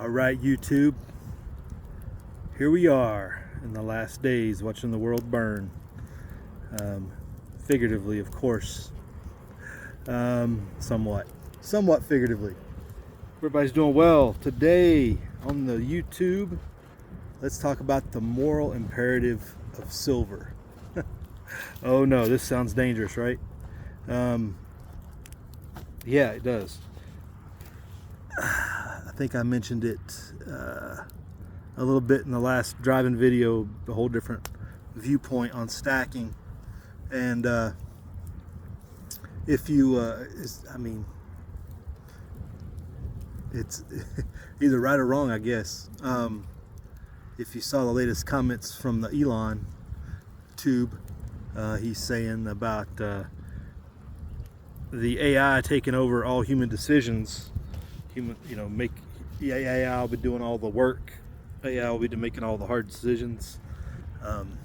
All right, YouTube. Here we are in the last days watching the world burn. Figuratively, of course. Somewhat figuratively. Everybody's doing well. Today on the YouTube, let's talk about the moral imperative of silver. Oh no, this sounds dangerous, right? Yeah, it does. I think I mentioned it a little bit in the last driving video, a whole different viewpoint on stacking. And if you, it's either right or wrong, I guess. If you saw the latest comments from the Elon tube, he's saying about the AI taking over all human decisions. The AI will be doing all the work. AI will be making all the hard decisions. And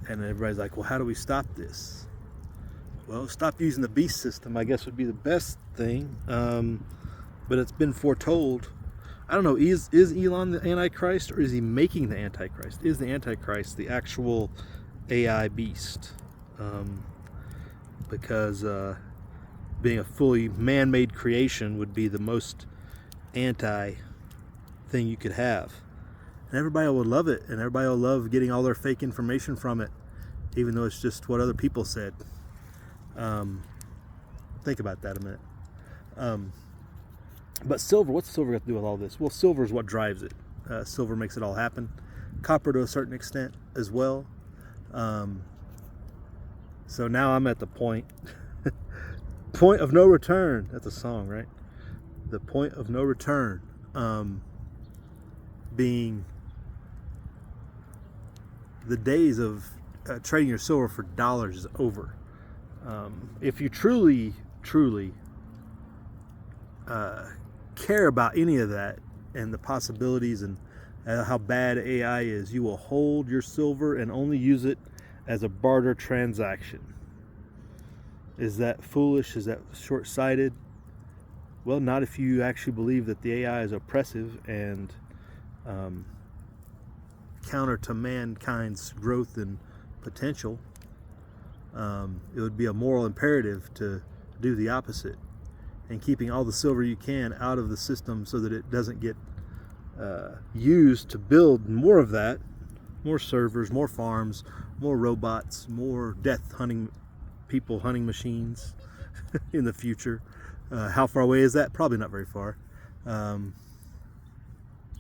everybody's like, well, how do we stop this? Well, stop using the beast system, I guess, would be the best thing. But it's been foretold. I don't know, is Elon the Antichrist, or is he making the Antichrist? Is the Antichrist the actual AI beast? Because being a fully man-made creation would be the most anti thing you could have. And everybody would love it, and everybody will love getting all their fake information from it, even though it's just what other people said. Think about that a minute. But silver, what's silver got to do with all this? Well, silver is what drives it. Silver makes it all happen. Copper to a certain extent as well. So now I'm at the point of no return. That's a song, right? The point of no return, being the days of trading your silver for dollars is over. If you truly care about any of that and the possibilities and how bad AI is, you will hold your silver and only use it as a barter transaction. Is that foolish? Is that short-sighted? Well, not if you actually believe that the AI is oppressive and counter to mankind's growth and potential. It would be a moral imperative to do the opposite, and keeping all the silver you can out of the system so that it doesn't get used to build more of that, more servers, more farms, more robots, more hunting machines in the future. How far away is that? Probably not very far.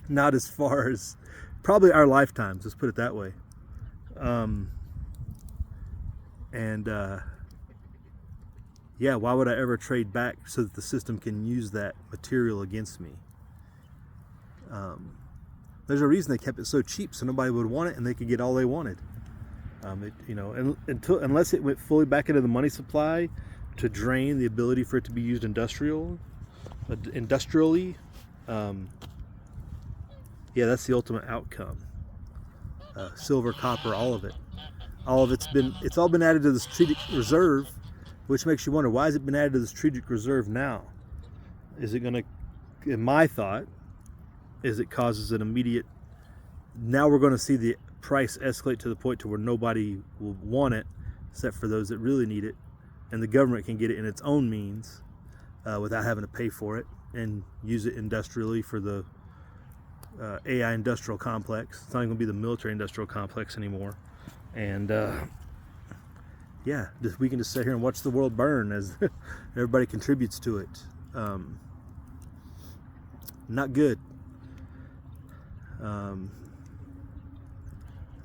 Not as far as probably our lifetimes, let's put it that way. Yeah, why would I ever trade back so that the system can use that material against me? There's a reason they kept it so cheap, so nobody would want it and they could get all they wanted. Unless it went fully back into the money supply to drain the ability for it to be used industrially. Yeah, that's the ultimate outcome. Silver, copper, all of it. It's all been added to the strategic reserve, which makes you wonder, why has it been added to the strategic reserve now? Is it going to, in my thought, is it causes an immediate, now we're going to see the price escalate to the point to where nobody will want it except for those that really need it, and the government can get it in its own means without having to pay for it and use it industrially for the AI industrial complex. It's not even going to be the military industrial complex anymore. And yeah, we can just sit here and watch the world burn as everybody contributes to it. Not good.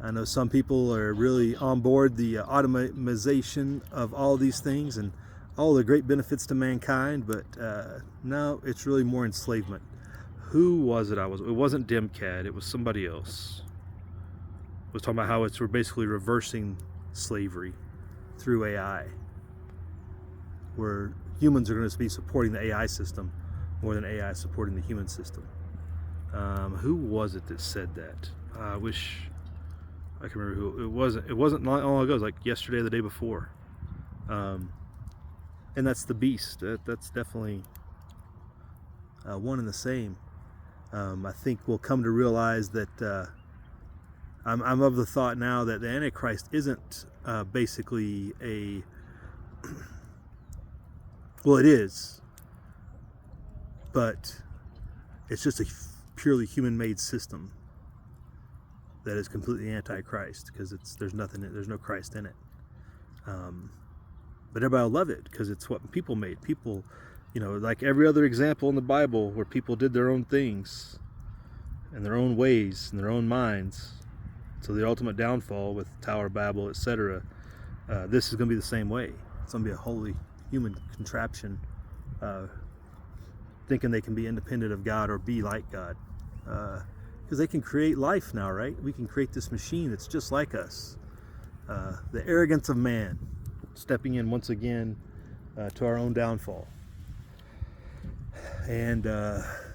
I know some people are really on board the automation of all these things and all the great benefits to mankind, but no, it's really more enslavement. Who was it? It wasn't Demcad, it was somebody else. Was talking about how we're basically reversing slavery through AI, where humans are going to be supporting the AI system more than AI supporting the human system. Who was it that said that? I wish I can remember who it wasn't. It wasn't long ago. It was like yesterday or the day before. And that's the beast. That's definitely one and the same. I think we'll come to realize that I'm of the thought now that the Antichrist isn't basically a well, it is, but it's just a purely human-made system that is completely anti-Christ, because there's no Christ in it. But everybody will love it because it's what people made. People, like every other example in the Bible where people did their own things in their own ways, in their own minds, to the ultimate downfall with Tower of Babel, etc. This is going to be the same way. It's going to be a wholly human contraption, thinking they can be independent of God or be like God. Because they can create life now, right? We can create this machine that's just like us. The arrogance of man, stepping in once again to our own downfall. And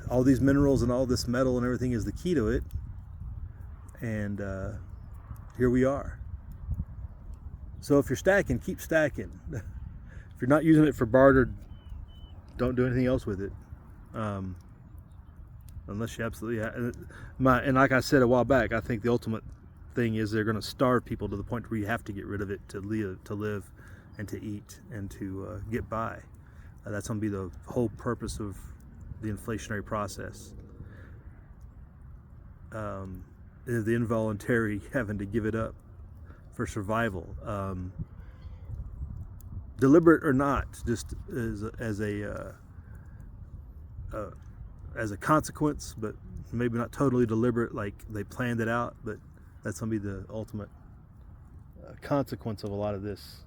all these minerals and all this metal and everything is the key to it. And here we are. So if you're stacking, keep stacking. If you're not using it for barter, don't do anything else with it. Unless you absolutely and like I said a while back, I think the ultimate thing is they're going to starve people to the point where you have to get rid of it to live and to eat and to get by. That's going to be the whole purpose of the inflationary process. The involuntary having to give it up for survival, deliberate or not, just as a consequence, but maybe not totally deliberate, like they planned it out. But that's going to be the ultimate consequence of a lot of this,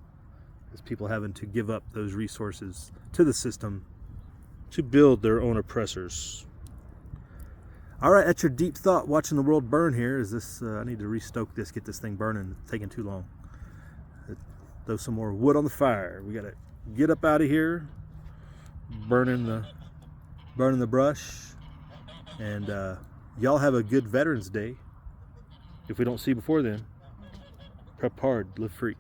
is people having to give up those resources to the system to build their own oppressors. All right, that's your deep thought. Watching the world burn here. Is this? I need to restoke this, get this thing burning. It's taking too long. Throw some more wood on the fire. We gotta get up out of here, burning the brush. And y'all have a good Veterans Day. If we don't see you before then, prep hard, live free.